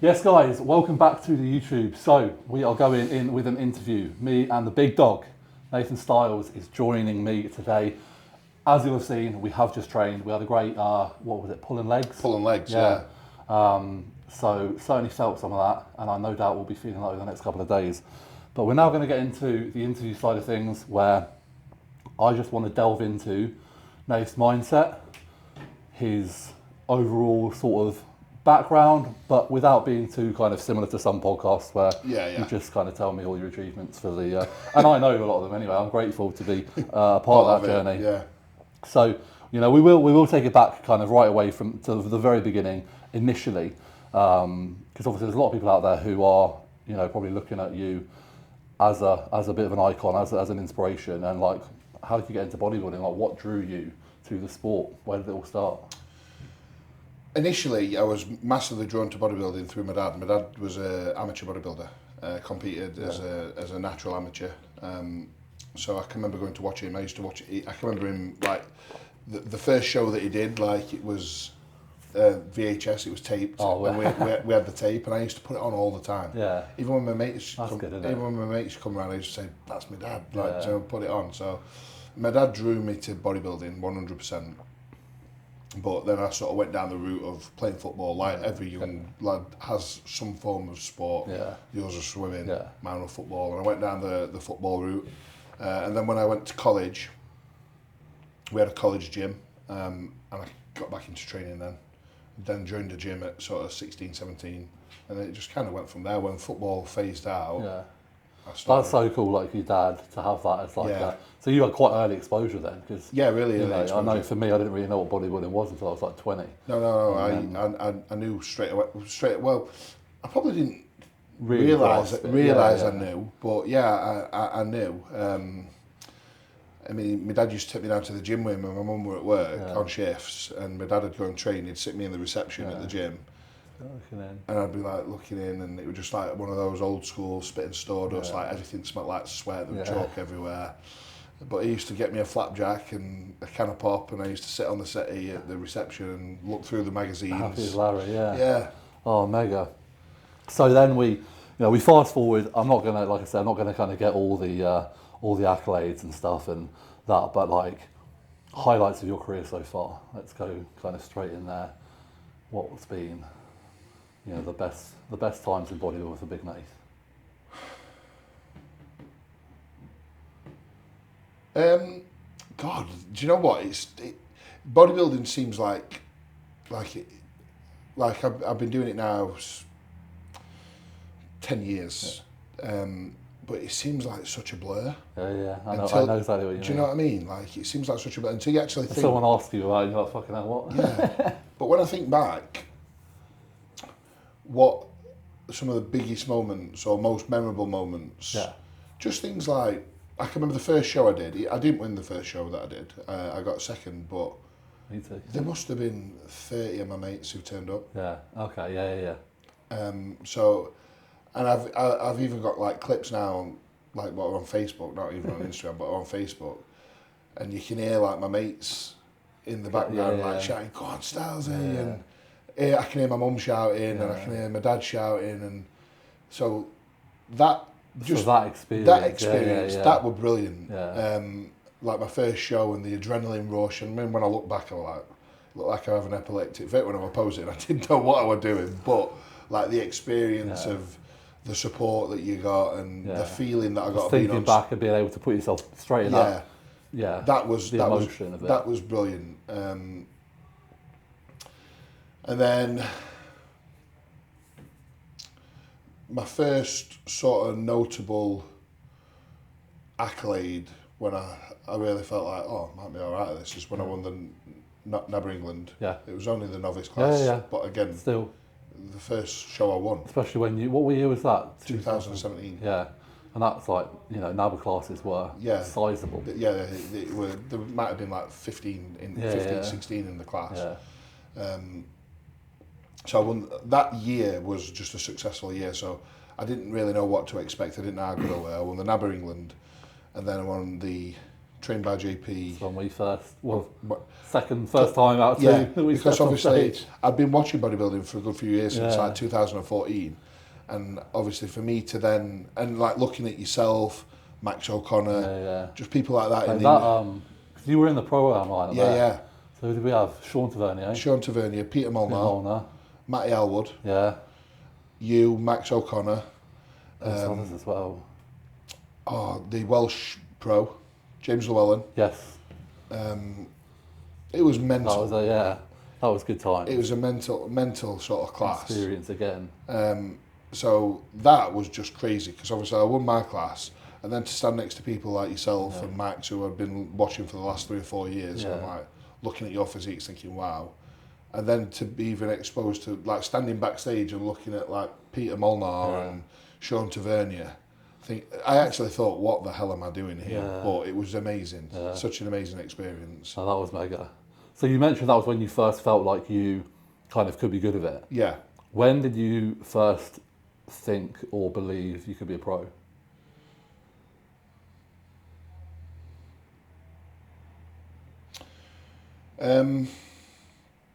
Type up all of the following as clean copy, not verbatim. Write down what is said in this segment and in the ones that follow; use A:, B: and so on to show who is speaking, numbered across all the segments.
A: Yes, guys, welcome back to the YouTube. So, we are going in with an interview. Me and the big dog, Nathan Styles, is joining me today. As you'll have seen, we have just trained. We had a great, what was it, pulling legs?
B: Pulling legs, yeah.
A: So, certainly felt some of that, and I no doubt will be feeling that over the next couple of days. But we're now going to get into the interview side of things, where I just want to delve into Nath's mindset, his overall sort of background, but without being too kind of similar to some podcasts where you just kind of tell me all your achievements for the and I know a lot of them anyway. I'm grateful to be part of that journey.
B: Yeah.
A: So we will take it back kind of right away from to the very beginning initially, because obviously there's a lot of people out there who are probably looking at you as a bit of an icon, as an inspiration, and like, how did you get into bodybuilding? Like, what drew you to the sport? Where did it all start?
B: Initially, I was massively drawn to bodybuilding through my dad. My dad was an amateur bodybuilder, competed as a natural amateur. So I can remember going to watch him. I used to watch it. I can remember him, like, the first show that he did, like, it was VHS, it was taped. And we had the tape, and I used to put it on all the time.
A: Yeah.
B: Even when my mates come around, I used to say, "That's my dad." Like, so put it on. So my dad drew me to bodybuilding 100%. But then I sort of went down the route of playing football, like every young lad has some form of sport. Yeah. Yours was swimming, mine was football. And I went down the football route. And then when I went to college, we had a college gym, and I got back into training then. Then joined the gym at sort of 16, 17. And it just kind of went from there. When football phased out,
A: that's so cool, like your dad, to have that as like that. So you had quite early exposure then, because
B: really early exposure.
A: I know for me, I didn't really know what bodybuilding was until I was like 20.
B: No. I knew straight away. Well, I probably didn't realise I knew, but I knew. I mean, my dad used to take me down to the gym with him, and my mum were at work on shifts, and my dad would go and train. He'd sit me in the reception at the gym. And I'd be like looking in, and it was just like one of those old school spit and stardust, like everything smelled like sweat, there was chalk everywhere. But he used to get me a flapjack and a can of pop, and I used to sit on the settee at the reception and look through the magazines.
A: Happy as Larry,
B: yeah.
A: Oh, mega. So then we fast forward. I'm not gonna, like I said, I'm not gonna kind of get all the accolades and stuff and that, but like highlights of your career so far. Let's go kind of straight in there. What's been the best times in bodybuilding for Big Nath?
B: God, do you know what? Bodybuilding seems like I've been doing it now 10 years, but it seems like such a blur.
A: Yeah, I know exactly what you mean.
B: Do you know what I mean? Like, it seems like such a blur until you actually think.
A: Someone asks you about it, you're like, fucking hell, what?
B: Yeah, but when I think back, what some of the biggest moments or most memorable moments, just things like, I can remember the first show I did. I didn't win the first show that I did. I got second, but
A: me too.
B: There must have been 30 of my mates who turned up.
A: Yeah. Okay. Yeah.
B: So, and I've even got like clips now, like what are on Facebook, not even on Instagram, but on Facebook, and you can hear like my mates in the background shouting, "Go on, Styles!" And I can hear my mum shouting, and I can hear my dad shouting, and so that. Just
A: that experience,
B: that was brilliant.
A: Yeah.
B: Like my first show and the adrenaline rush, and when I look back, I look like I have an epileptic fit when I was posing. I didn't know what I was doing, but like the experience of the support that you got and the feeling that I got.
A: Thinking back and being able to put yourself straight in that. Yeah.
B: That was
A: the emotion of it.
B: That was brilliant. And then my first sort of notable accolade when I really felt like, I might be all right at this, is when I won the NABBA England. Yeah. It was only the novice class, but again, still the first show I won.
A: Especially when what year was that?
B: 2017.
A: Yeah. And that's like, NABBA classes were sizable.
B: Yeah, there might have been like 15, 16 in the class. Yeah. So I won. That year was just a successful year, so I didn't really know what to expect. I didn't know how good I were. I won the NABBA England, and then I won the trained by JP.
A: When we first, first time out too.
B: Yeah,
A: we
B: because
A: stepped on
B: obviously
A: stage.
B: I'd been watching bodybuilding for a good few years since like 2014, and obviously for me to then and like looking at yourself, Max O'Connor, just people like that.
A: You were in the program line.
B: Yeah.
A: So who did we have? Sean Tavernier.
B: Sean Tavernier, Peter Molnar, Matty Elwood.
A: Yeah.
B: You, Max O'Connor.
A: Others as well.
B: Oh, the Welsh pro, James Llewellyn.
A: Yes.
B: It was mental.
A: That was a good time.
B: It was a mental sort of class.
A: Experience again.
B: So that was just crazy because obviously I won my class, and then to stand next to people like yourself and Max, who I've been watching for the last 3 or 4 years, and I'm like looking at your physiques thinking, wow. And then to be even exposed to like standing backstage and looking at like Peter Molnar and Sean Tavernier, I actually thought, what the hell am I doing here? But it was amazing. Such an amazing experience.
A: Oh, that was mega. So you mentioned that was when you first felt like you kind of could be good at it.
B: Yeah.
A: When did you first think or believe you could be a pro?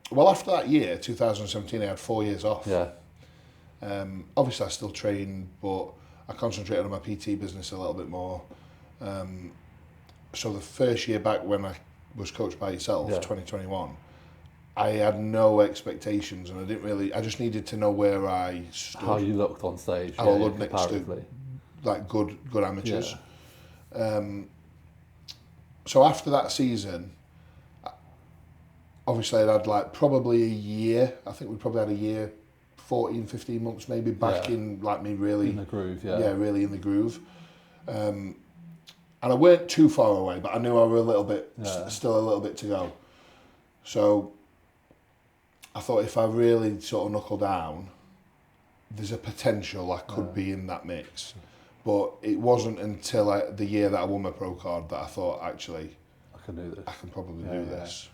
B: Well, after that year, 2017, I had 4 years off.
A: Yeah.
B: Obviously, I still trained, but I concentrated on my PT business a little bit more. So the first year back when I was coached by yourself, 2021, I had no expectations, and I just needed to know where I stood.
A: How you looked on stage.
B: How I looked next to like good amateurs. So after that season, obviously I'd had like probably a year. I think we probably had a year, 14, 15 months maybe back in like me really
A: in the groove.
B: Really in the groove. And I weren't too far away, but I knew I were a little bit still a little bit to go. So I thought if I really sort of knuckle down, there's a potential I could be in that mix. But it wasn't until the year that I won my pro card that I thought, actually,
A: I can do this.
B: I can probably do this.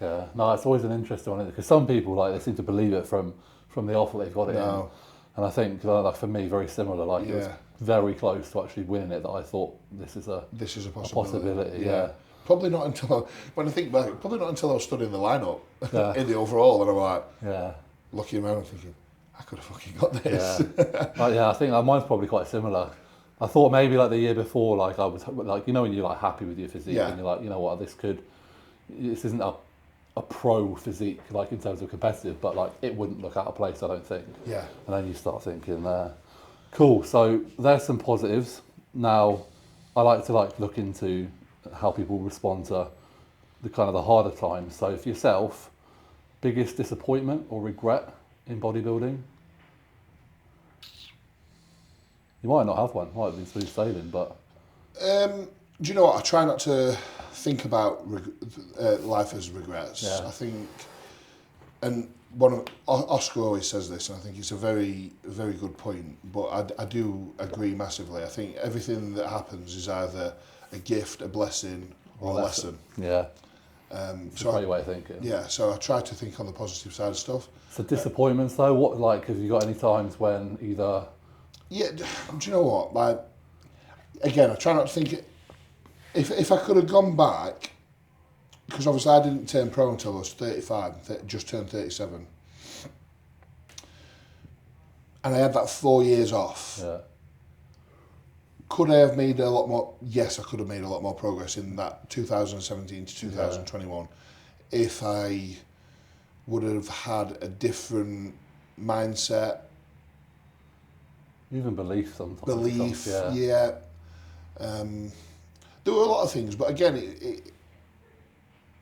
A: Yeah, no, it's always an interesting one because some people like they seem to believe it from the off that they've got it in, and I think like for me very similar. Like it was very close to actually winning it that I thought this is a possibility. Yeah.
B: Probably not until when I think back. Probably not until I was studying the lineup in the overall, and I'm like, looking around and thinking, I could have fucking got this.
A: I think mine's probably quite similar. I thought maybe like the year before, like I was like, you know, when you're like happy with your physique and you're like, you know what, this isn't a pro physique like in terms of competitive, but like it wouldn't look out of place, I don't think.
B: Yeah.
A: And then you start thinking, cool. So there's some positives. Now, I like to like look into how people respond to the kind of the harder times. So for yourself, biggest disappointment or regret in bodybuilding? You might not have one. Might have been smooth sailing, but.
B: Do you know what? I try not to think about life as regrets.
A: Yeah.
B: I think, and Oscar always says this, and I think it's a very, very good point. But I do agree massively. I think everything that happens is either a gift, a blessing, or a lesson.
A: Yeah. It's a great way of thinking.
B: Yeah. So I try to think on the positive side of stuff.
A: So disappointments though, what like have you got any times when either?
B: Yeah. Do you know what? Like, again, I try not to think. If I could have gone back, because obviously I didn't turn pro until I was 35, just turned 37. And I had that 4 years off.
A: Yeah.
B: Could I have made a lot more? Yes, I could have made a lot more progress in that 2017 to 2021 if I would have had a different mindset.
A: Even belief sometimes.
B: Belief, yeah. There were a lot of things, but again,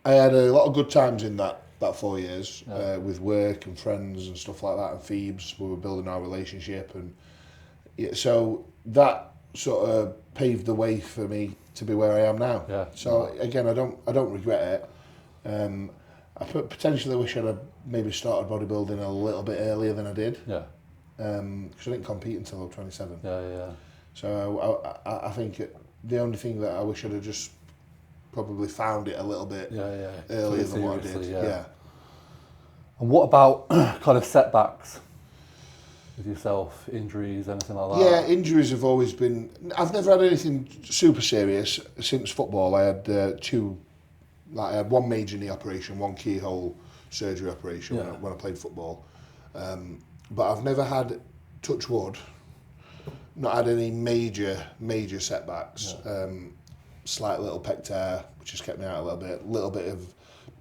B: I had a lot of good times in that 4 years with work and friends and stuff like that, and Phoebes. We were building our relationship, and so that sort of paved the way for me to be where I am now.
A: Yeah.
B: So again, I don't regret it. I potentially wish I'd have maybe started bodybuilding a little bit earlier than I did.
A: Yeah.
B: Because I didn't compete until I was 27.
A: Yeah.
B: So I think the only thing that I wish I'd have just probably found it a little bit earlier than what I did. Yeah.
A: And what about kind of setbacks? with yourself? Injuries, anything like that?
B: Yeah, injuries have always been... I've never had anything super serious since football. I had I had one major knee operation, one keyhole surgery operation when I played football. But I've never had, touch wood, not had any major setbacks. Slight little pec tear, which has kept me out a little bit of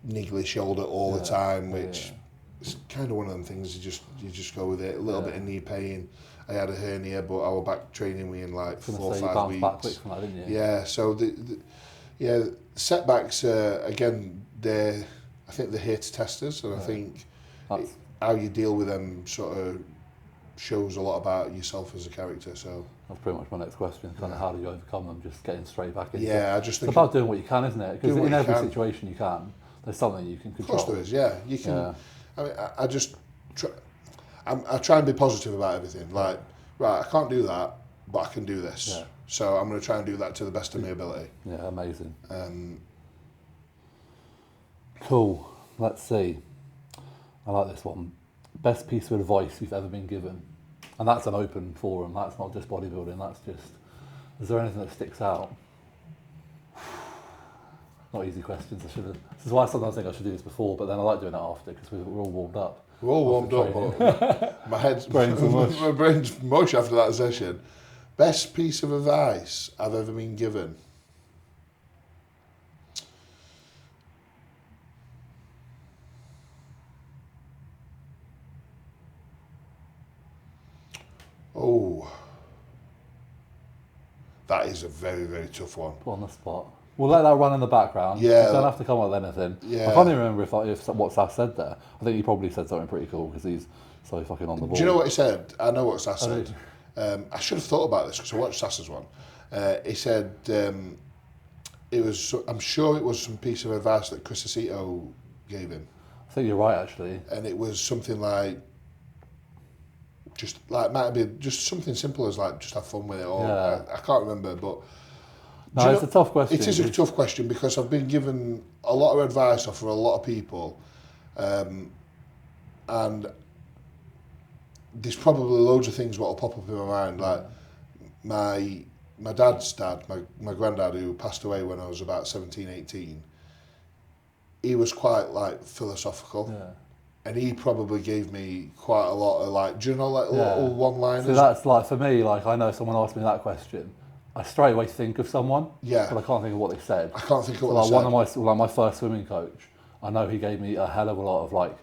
B: niggly shoulder all the time, which is kind of one of them things you just go with it. A little bit of knee pain. I had a hernia, but I was back training me in like 4 or 5 weeks.
A: Back quick from that, didn't you?
B: Yeah, so setbacks again, I think they're here to test us, and I think how you deal with them sort of shows a lot about yourself as a character. So
A: that's pretty much my next question. Kind of how do you overcome them? Just getting straight back into it.
B: I just think
A: it's about doing what you can, isn't it? Because in every situation you can. There's something you can control.
B: Of course there is. Yeah, you can. Yeah. I mean, I just I try and be positive about everything. Like, right, I can't do that, but I can do this. Yeah. So I'm going to try and do that to the best of my ability.
A: Yeah, amazing. Cool. Let's see. I like this one. Best piece of advice you've ever been given? And that's an open forum. That's not just bodybuilding. That's just... Is there anything that sticks out? Not easy questions. This is why I sometimes think I should do this before, but then I like doing it after because we're all warmed up.
B: We're all warmed up, but my brain's mush after that session. Best piece of advice I've ever been given? Oh, that is a very, very tough one.
A: Put on the spot. We'll let that run in the background.
B: Yeah.
A: You don't have to come up with anything.
B: Yeah.
A: I can't even remember if what Saf said there. I think he probably said something pretty cool because he's so fucking on the ball.
B: Do you know what he said? I know what Saf said. I should have thought about this because I watched Sas's one. He said it was. I'm sure it was some piece of advice that Chris Aceto gave him.
A: I think you're right, actually.
B: And it was something like, might be just something simple as like just have fun with it. Or I can't remember, but.
A: No, it's a tough question.
B: It is a tough question because I've been given a lot of advice off for a lot of people, and there's probably loads of things that will pop up in my mind. Like my dad's dad, my granddad, who passed away when I was about 17, 18, he was quite like philosophical. Yeah. And he probably gave me quite a lot of like, do you know, like little one-liners?
A: So that's like, for me, like I know someone asked me that question, I straight away think of someone, but I can't think of what they said.
B: I can't think of what they said.
A: One of my first swimming coach, I know he gave me a hell of a lot of like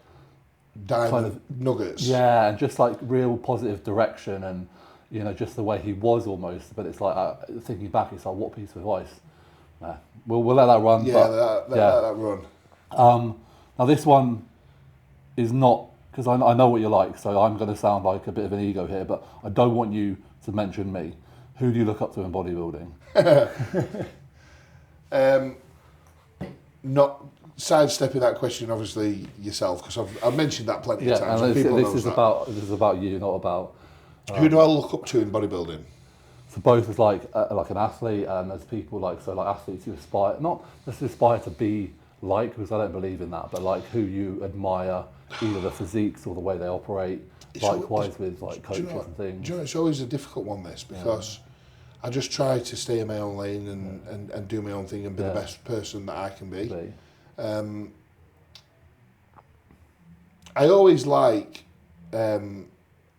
B: diamond nuggets.
A: Yeah, and just like real positive direction, and you know, just the way he was almost. But it's like thinking back, it's like, what piece of advice? Nah, we'll let that run.
B: Yeah, let that run.
A: Now this one is not, because I know what you're like, so I'm going to sound like a bit of an ego here, but I don't want you to mention me. Who do you look up to in bodybuilding?
B: Not sidestepping that question, obviously yourself, because I've mentioned that plenty of times.
A: And this is about you, not about.
B: Who do I look up to in bodybuilding?
A: So both as like an athlete and as people like athletes you aspire, not just aspire to be like, because I don't believe in that, but like who you admire, either the physiques or the way they operate. Likewise with like coaches and things.
B: Do you know, it's always a difficult one, this, because I just try to stay in my own lane and do my own thing and be the best person that I can be. I always like James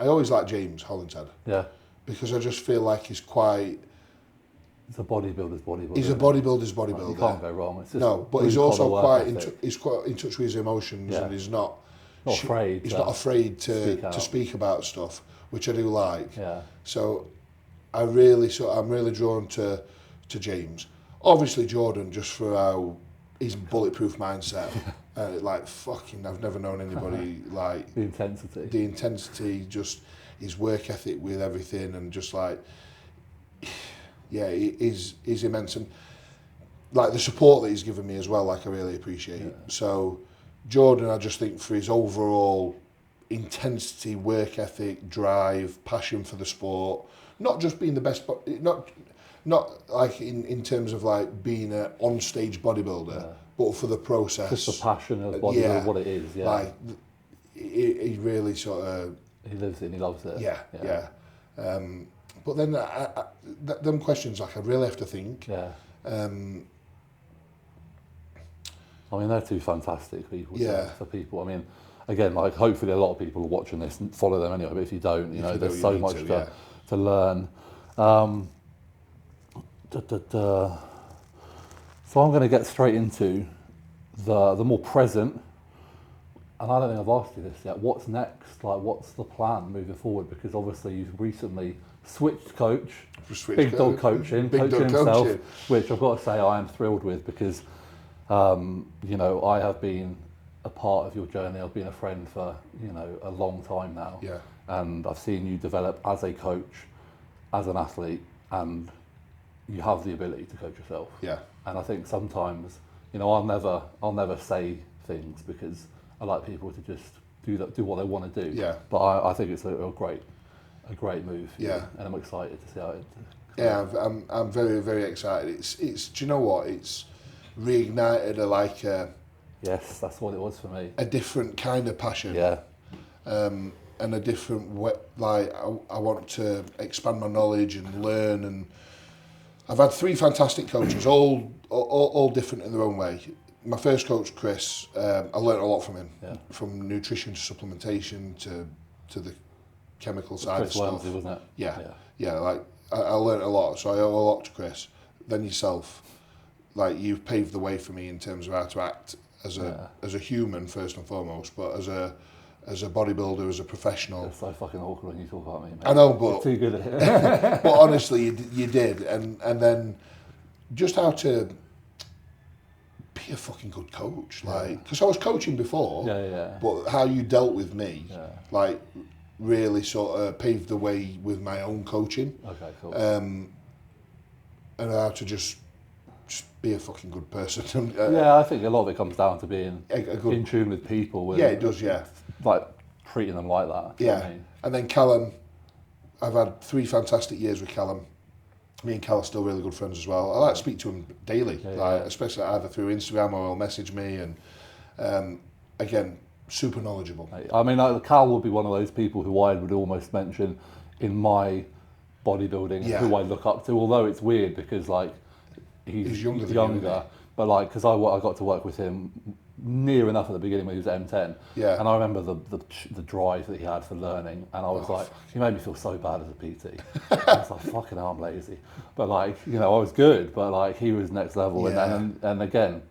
B: Hollinshead. Yeah. Because I just feel like he's quite...
A: He's a bodybuilder's bodybuilder.
B: He's a bodybuilder's bodybuilder.
A: Like, you can't go wrong. It's just
B: no, but he's also quite in touch with his emotions, and he's not
A: afraid.
B: He's not afraid to speak about stuff, which I do like. Yeah. So I'm really drawn to James. Obviously Jordan, just for how his bulletproof mindset. Like fucking, I've never known anybody like
A: the intensity.
B: The intensity, just his work ethic with everything, and just like, yeah, he's immense, and like the support that he's given me as well. Like I really appreciate. Yeah. So Jordan, I just think for his overall intensity, work ethic, drive, passion for the sport, not just being the best, but not like in terms of like being an on-stage bodybuilder, but for the process.
A: Just the passion of bodybuilding, what it is,
B: Like, he really sort of
A: He lives it and he loves it.
B: Yeah. But then them questions, like, I really have to think.
A: Yeah. I mean, they're two fantastic people. For people. I mean, again, like, hopefully a lot of people are watching this and follow them anyway. But if you don't, you know, there's so much to learn. So I'm going to get straight into the more present. And I don't think I've asked you this yet. What's next? Like, what's the plan moving forward? Because obviously you've recently switched coach, big dog coaching himself, which I've got to say I am thrilled with, because you know, I have been a part of your journey. I've been a friend for, you know, a long time now.
B: Yeah. And
A: I've seen you develop as a coach, as an athlete, and you have the ability to coach yourself.
B: Yeah. And
A: I think sometimes, you know, I'll never say things, because I like people to just do what they want to do.
B: Yeah.
A: But I think it's a great move.
B: Yeah.
A: And I'm excited to see how it.
B: Yeah, I'm very, very excited. It's do you know what? It's reignited
A: yes, that's what it was for me.
B: A different kind of passion.
A: Yeah.
B: And a different way. Like, I want to expand my knowledge and learn. And I've had 3 fantastic coaches, all different in their own way. My first coach, Chris, I learned a lot from him. Yeah. From nutrition to supplementation to the chemical side of stuff.
A: Chris Wormsley, wasn't it?
B: Yeah. Like, I learned a lot, so I owe a lot to Chris. Then yourself, like, you've paved the way for me in terms of how to act as a human first and foremost, but as a bodybuilder, as a professional.
A: It's so fucking awkward when you talk about me, mate.
B: I know, but
A: you're too good at it.
B: But honestly, you did, and then just how to be a fucking good coach, like, because I was coaching before, but how you dealt with me, like, really sort of paved the way with my own coaching.
A: Okay, cool.
B: And how to just be a fucking good person.
A: I think a lot of it comes down to being in tune with people.
B: It does,
A: like, treating them like that.
B: Yeah. I mean? And then Callum, I've had 3 fantastic years with Callum. Me and Cal are still really good friends as well. I like to speak to him daily, especially either through Instagram or he'll message me. And again, super knowledgeable.
A: I mean, Cal would be one of those people who I would almost mention in my bodybuilding, who I look up to. Although it's weird because, like, he's younger than you, but, like, because I got to work with him near enough at the beginning when he was at M10.
B: Yeah.
A: And I remember the drive that he had for learning, and I was like, he made me feel so bad as a PT. I was like, fucking hell, I'm lazy. But, like, you know, I was good, but, like, he was next level.
B: Yeah.
A: And again,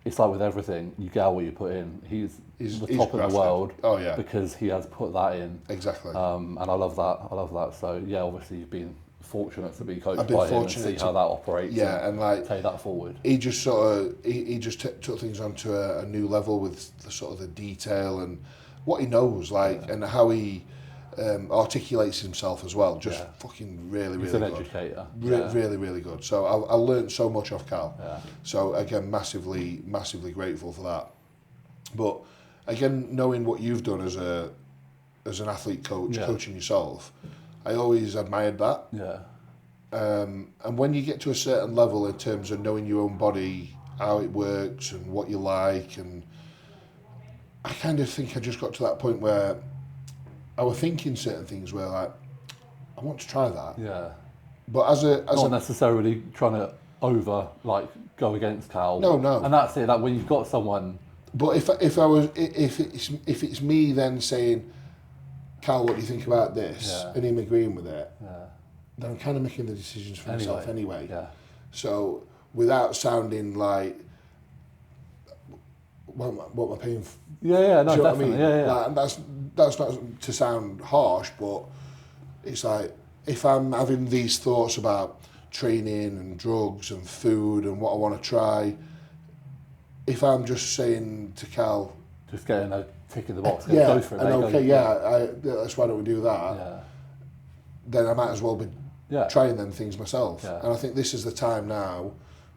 A: it's like with everything, you get what you put in. He's the top in the world.
B: Oh, yeah.
A: Because he has put that in.
B: Exactly.
A: And I love that. So, yeah, obviously you've been fortunate to be coached by him and see how that operates.
B: Yeah, and like,
A: take that forward.
B: He just sort of he just took things onto a new level with the sort of the detail and what he knows, like, and how he articulates himself as well. Just fucking really
A: He's
B: good.
A: He's an educator.
B: Really good. So I learned so much off Cal.
A: Yeah.
B: So again, massively grateful for that. But again, knowing what you've done as an athlete coach, coaching yourself, I always admired that.
A: Yeah.
B: And when you get to a certain level in terms of knowing your own body, how it works and what you like, and I kind of think I just got to that point where I was thinking certain things where, like, I want to try that.
A: Yeah.
B: But as
A: not necessarily trying to go against Cal.
B: No.
A: And that's it. Like, when you've got someone.
B: But if it's me then saying, Cal, what do you think about this?
A: Yeah.
B: And him agreeing with it. Yeah. Then I'm kind of making the decisions for myself anyway.
A: Yeah.
B: So without sounding like, what am I paying for?
A: Yeah, no, definitely. I mean? Yeah.
B: Like, that's not to sound harsh, but it's like, if I'm having these thoughts about training and drugs and food and what I want to try, if I'm just saying to Cal,
A: just getting a tick in the box, go for it.
B: And that's why don't we do that?
A: Yeah.
B: Then I might as well be trying them things myself. Yeah. And I think this is the time now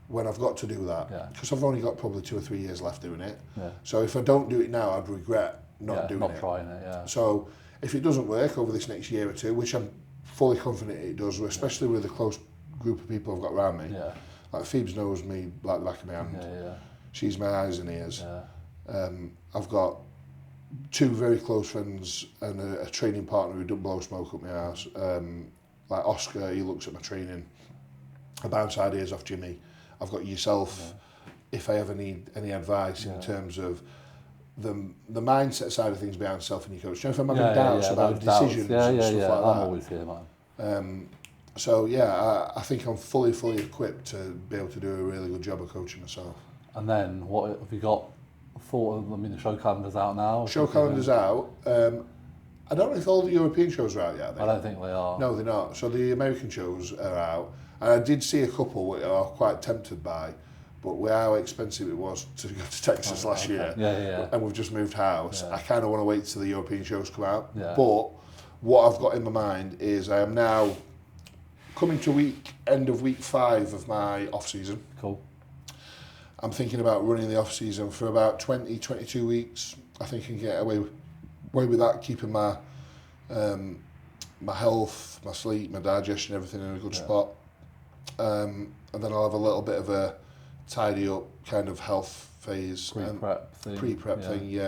B: when I've got to do that, because I've only got probably 2 or 3 years left doing it. Yeah. So if I don't do it now, I'd regret not
A: trying it. Yeah.
B: So if it doesn't work over this next year or two, which I'm fully confident it does, especially with the close group of people I've got around me. Yeah. Like Phoebes knows me like the back of my hand.
A: Yeah.
B: She's my eyes and ears. Yeah. I've got two very close friends and a training partner who don't blow smoke up my arse. Like Oscar, he looks at my training. I bounce ideas off Jimmy. I've got yourself. If I ever need any advice in terms of the mindset side of things behind yourself and your coach. You know, if I'm having doubts about decisions and stuff like that.
A: I'm always here, man.
B: So yeah, I think I'm fully equipped to be able to do a really good job of coaching myself.
A: And then what have you got? I mean, the show calendar's out now.
B: Show calendar's out. I don't know if all the European shows are out yet.
A: I don't think they are.
B: No, they're not. So the American shows are out. And I did see a couple which I was quite tempted by, but with how expensive it was to go to Texas last year, and we've just moved house, I kind of want to wait till the European shows come out.
A: Yeah.
B: But what I've got in my mind is I am now coming to end of week 5 of my off-season.
A: Cool.
B: I'm thinking about running the off-season for about 20, 22 weeks. I think I can get away with that, keeping my my health, my sleep, my digestion, everything in a good spot. And then I'll have a little bit of a tidy up kind of health phase.
A: Pre-prep
B: thing,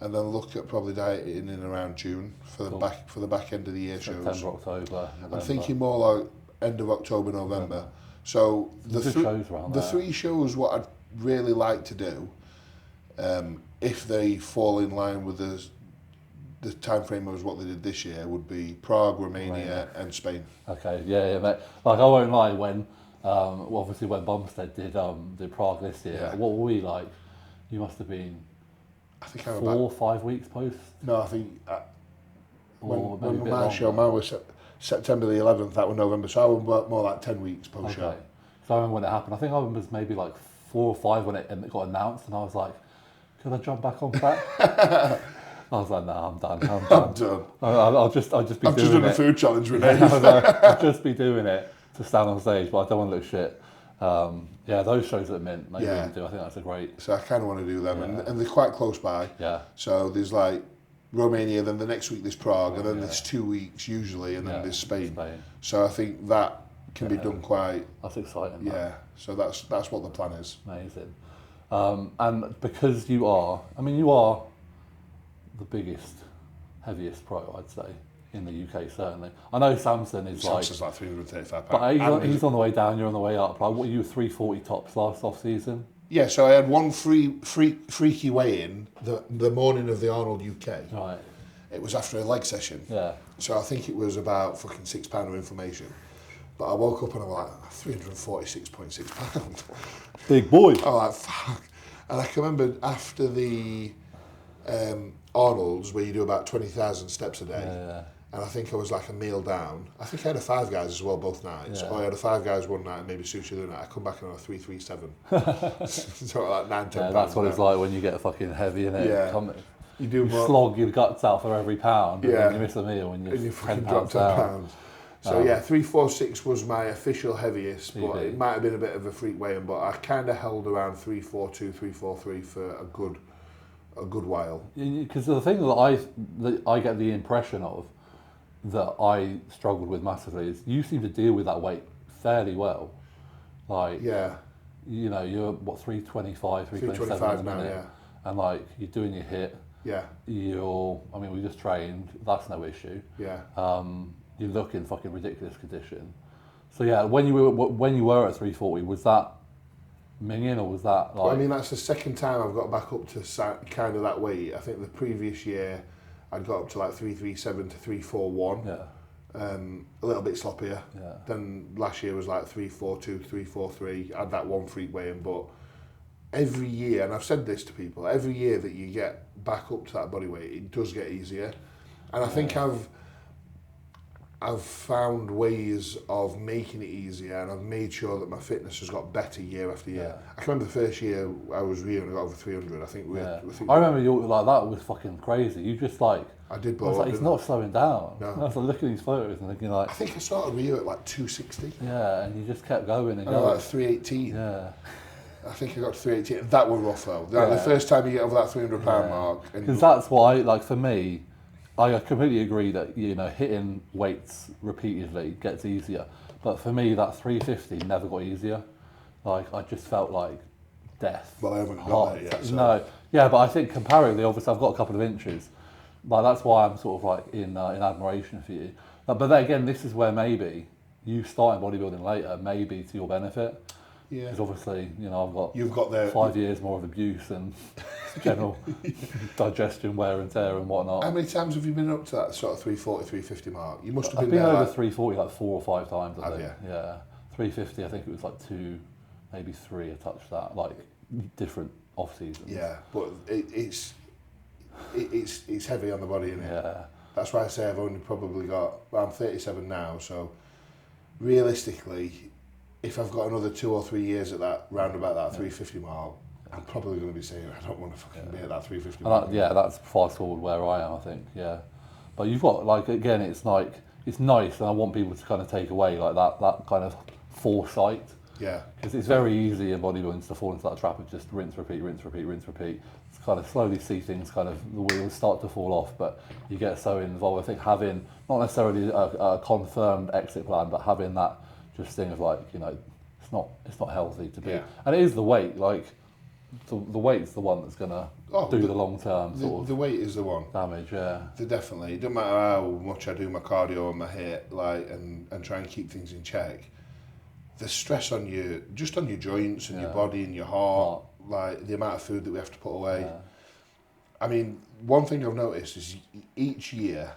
B: And then look at probably dieting in around June for the back end of the year
A: September,
B: shows.
A: October, November.
B: I'm thinking more like end of October, November. So the 3 shows, what I'd really like to do, if they fall in line with the time frame of what they did this year, would be Prague, Romania and Spain.
A: Okay, yeah, mate. Like, I won't lie, when obviously when Bumstead did Prague this year, what were we like? You must have been,
B: I think
A: 4 or 5 weeks post?
B: No, I think when my show, mine was September the 11th, that was November, so I was more like 10 weeks post show.
A: So I remember when it happened. I think I remember it was maybe like 4 or 5 when it got announced, and I was like, could I jump back on track? I was like, nah, I'm done.
B: I'm done.
A: I'll just be doing it.
B: I've just done a food challenge with Nath.
A: I'll just be doing it to stand on stage, but I don't want to look shit. Those shows at Mint, maybe we do. I think that's a great.
B: So I kind of want to do them, and they're quite close by.
A: Yeah.
B: So there's like Romania, then the next week there's Prague, and then there's 2 weeks usually, and then there's Spain. So I think that can be done quite.
A: That's exciting.
B: Yeah. Man. So that's what the plan is.
A: Amazing. And because you are the biggest, heaviest pro, I'd say, in the UK, certainly. I know Samson's like
B: 335 pounds.
A: But he's on the way down, you're on the way up. Like, what, you were 340 tops last off-season?
B: Yeah, so I had one freaky weigh-in the morning of the Arnold UK.
A: Right.
B: It was after a leg session.
A: Yeah.
B: So I think it was about fucking £6 of inflammation. But I woke up and I was like, 346.6 pounds.
A: Big boy.
B: I was like, fuck. And I can remember after the Arnold's, where you do about 20,000 steps a day, and I think I was like a meal down. I think I had a Five Guys as well both nights. Or I had a Five Guys one night and maybe sushi the other night. I come back and I'm a 337. So like 9-10 pounds.
A: That's what it's like when you get fucking heavy in it.
B: Yeah.
A: You slog your guts out for every pound, and then you miss a meal and you're
B: fucking drop 10 pounds. So 346 was my official heaviest, but it might have been a bit of a freak weigh-in, but I kind of held around 342, 343 for a good while.
A: Because the thing that I get the impression of that I struggled with massively is you seem to deal with that weight fairly well. Like, you know, you're what, 325, 327 now, and like you're doing your HIIT.
B: Yeah.
A: We just trained. That's no issue.
B: Yeah.
A: You look in fucking ridiculous condition. So when you were at 340, was that minging or was that like?
B: Well, I mean, that's the second time I've got back up to kind of that weight. I think the previous year I'd got up to like 337 to 341.
A: Yeah.
B: A little bit sloppier.
A: Yeah.
B: Then last year was like 342, 343. I had that one freak weigh-in, but every year, and I've said this to people, every year that you get back up to that body weight, it does get easier. And I think I've found ways of making it easier, and I've made sure that my fitness has got better year after year. I can remember the first year I was real and I got over 300. I think
A: I remember you like that was fucking crazy. You just like
B: I did blow up.
A: Like, it's not slowing down.
B: No.
A: I was like looking at these photos and thinking like.
B: I think I started Rio at like 260.
A: Yeah, and you just kept going and
B: going. Like 318.
A: Yeah.
B: I think I got to 318. That was rough though. The first time you get over that 300 pound mark.
A: Because that's why, like for me, I completely agree that, you know, hitting weights repeatedly gets easier. But for me, that 350 never got easier. Like, I just felt like death.
B: Well, I haven't got that yet. So.
A: No, Yeah, but I think comparatively, obviously, I've got a couple of inches. Like that's why I'm sort of like in admiration for you. But then again, this is where maybe you starting bodybuilding later, maybe to your benefit.
B: Yeah.
A: Because obviously, you know,
B: You've got the
A: 5 years more of abuse and general digestion, wear and tear and whatnot.
B: How many times have you been up to that sort of 340, 350 mark? You must have
A: I've
B: been
A: been
B: there
A: over
B: like
A: 340 like 4 or 5 times, I
B: Have
A: think.
B: you?
A: Yeah. 350, I think it was like 2, maybe 3 I touched that, like different off seasons.
B: Yeah, but it's heavy on the body, isn't it?
A: Yeah.
B: That's why I say I've only probably got, I'm 37 now, so realistically, if I've got another 2 or 3 years at that, round about that 350 mark, I'm probably going to be saying, I don't want to fucking be at that 350 mark.
A: That's fast forward where I am, I think, yeah. But you've got, like, again, it's like, it's nice, and I want people to kind of take away, like, that kind of foresight.
B: Yeah.
A: Because it's very easy in bodybuilding to fall into that trap of just rinse, repeat, rinse, repeat, rinse, repeat. It's kind of slowly see things kind of, the wheels start to fall off, but you get so involved. I think having, not necessarily a confirmed exit plan, but having that just thing of like, you know, it's not healthy to be.
B: Yeah.
A: And it is the weight, like, the weight's the one that's going to do the long-term sort of
B: the weight is the one.
A: Damage, yeah.
B: Definitely. It doesn't matter how much I do my cardio and my HIIT, like, and try and keep things in check. The stress on you, just on your joints and your body and your heart, like the amount of food that we have to put away.
A: Yeah.
B: I mean, one thing I've noticed is each year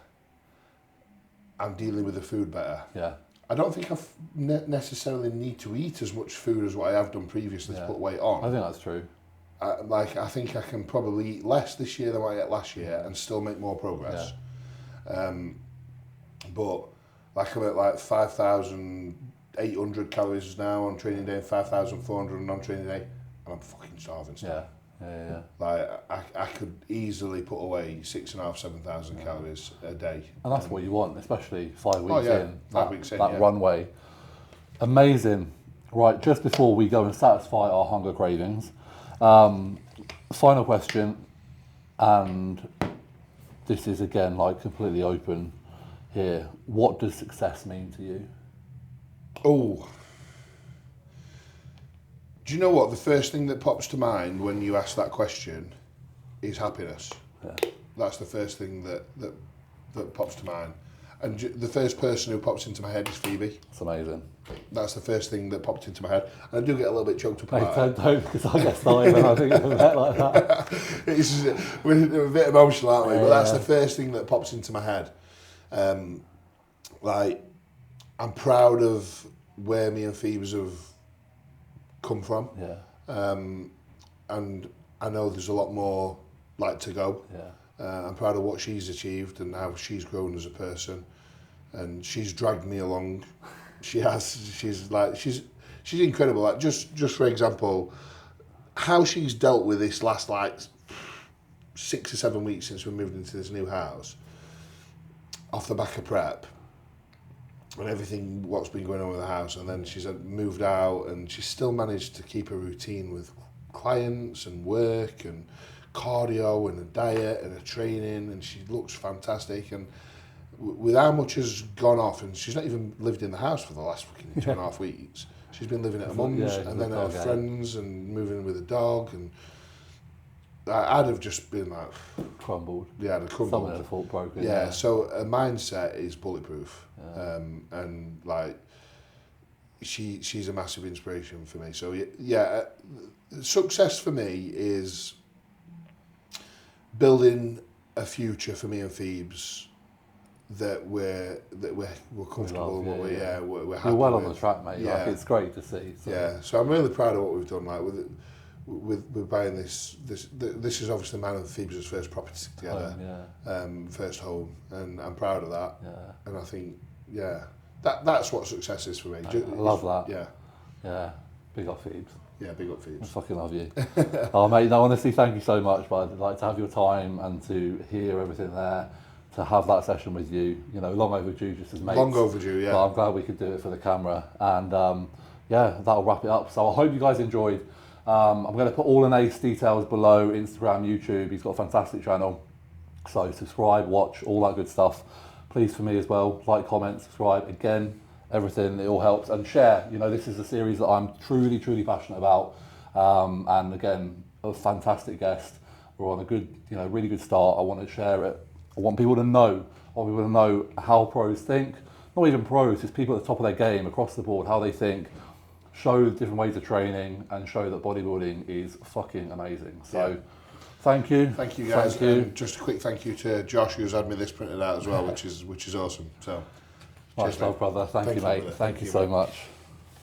B: I'm dealing with the food better.
A: Yeah.
B: I don't think I necessarily need to eat as much food as what I have done previously to put weight on.
A: I think that's true.
B: I think I can probably eat less this year than what I ate last year and still make more progress. Yeah. But like I'm at like 5,800 calories now on training day and 5,400 on non-training day, and I'm fucking starving still.
A: Yeah.
B: Like I could easily put away 6,500, 7,000 calories a day.
A: And that's what you want, especially 5 weeks in.
B: 5 weeks in,
A: that runway. Amazing. Right, just before we go and satisfy our hunger cravings, final question, and this is again like completely open here. What does success mean to you?
B: Oh. Do you know what? The first thing that pops to mind when you ask that question is happiness. Yeah. That's the first thing that pops to mind. And the first person who pops into my head is Phoebe.
A: It's amazing.
B: That's the first thing that popped into my head. And I do get a little bit choked up about
A: it. Don't, because I get started when I think of a bit like that.
B: We're a bit emotional, aren't we? Yeah. But that's the first thing that pops into my head. Like, I'm proud of where me and Phoebe's have come from. Yeah. And I know there's a lot more like to go. Yeah. I'm proud of what she's achieved and how she's grown as a person, and she's dragged me along. She has. She's incredible. Like just for example, how she's dealt with this last like 6 or 7 weeks since we moved into this new house, off the back of prep, and everything what's been going on with the house, and then she's moved out, and she's still managed to keep a routine with clients and work and cardio and a diet and a training, and she looks fantastic. And with how much has gone off, and she's not even lived in the house for the last fucking 2.5 weeks. She's been living at her mum's and then at her friends and moving with a dog, and I'd have just been like
A: crumbled.
B: Yeah, I'd have crumbled.
A: Some of the fault broken.
B: Yeah, so her mindset is bulletproof. Yeah. And like she's a massive inspiration for me. So success for me is building a future for me and Phoebe's that we're comfortable and we're happy.
A: You're well
B: with.
A: On the track, mate. Yeah. Like, it's great to see. So.
B: Yeah, so I'm really proud of what we've done. Like with buying this is obviously mine and Phoebe's first property together. First home, and I'm proud of that. Yeah. And I think that's what success is for me.
A: I love that.
B: Yeah.
A: Big up Phoebe's.
B: Yeah, big up Phoebe's.
A: I fucking love you. Oh mate, no, honestly, thank you so much. But I'd like to have your time and to hear everything there, to have that session with you. You know, long overdue, just as mates.
B: Long overdue, yeah.
A: But I'm glad we could do it for the camera, and that'll wrap it up. So I hope you guys enjoyed. I'm going to put all Nath's details below: Instagram, YouTube. He's got a fantastic channel. So subscribe, watch, all that good stuff. Please, for me as well, like, comment, subscribe. Again, everything, it all helps. And share. You know, this is a series that I'm truly, truly passionate about. And again, a fantastic guest. we're on a good, really good start. I want to share it. I want people to know. I want people to know how pros think. Not even pros, just people at the top of their game across the board, how they think. Show different ways of training and show that bodybuilding is fucking amazing. So, thank you.
B: Thank you guys. Thank you. And just a quick thank you to Josh, who's had me this printed out as well, which is awesome. So,
A: much love, brother. Thank you, mate. Thank you so much.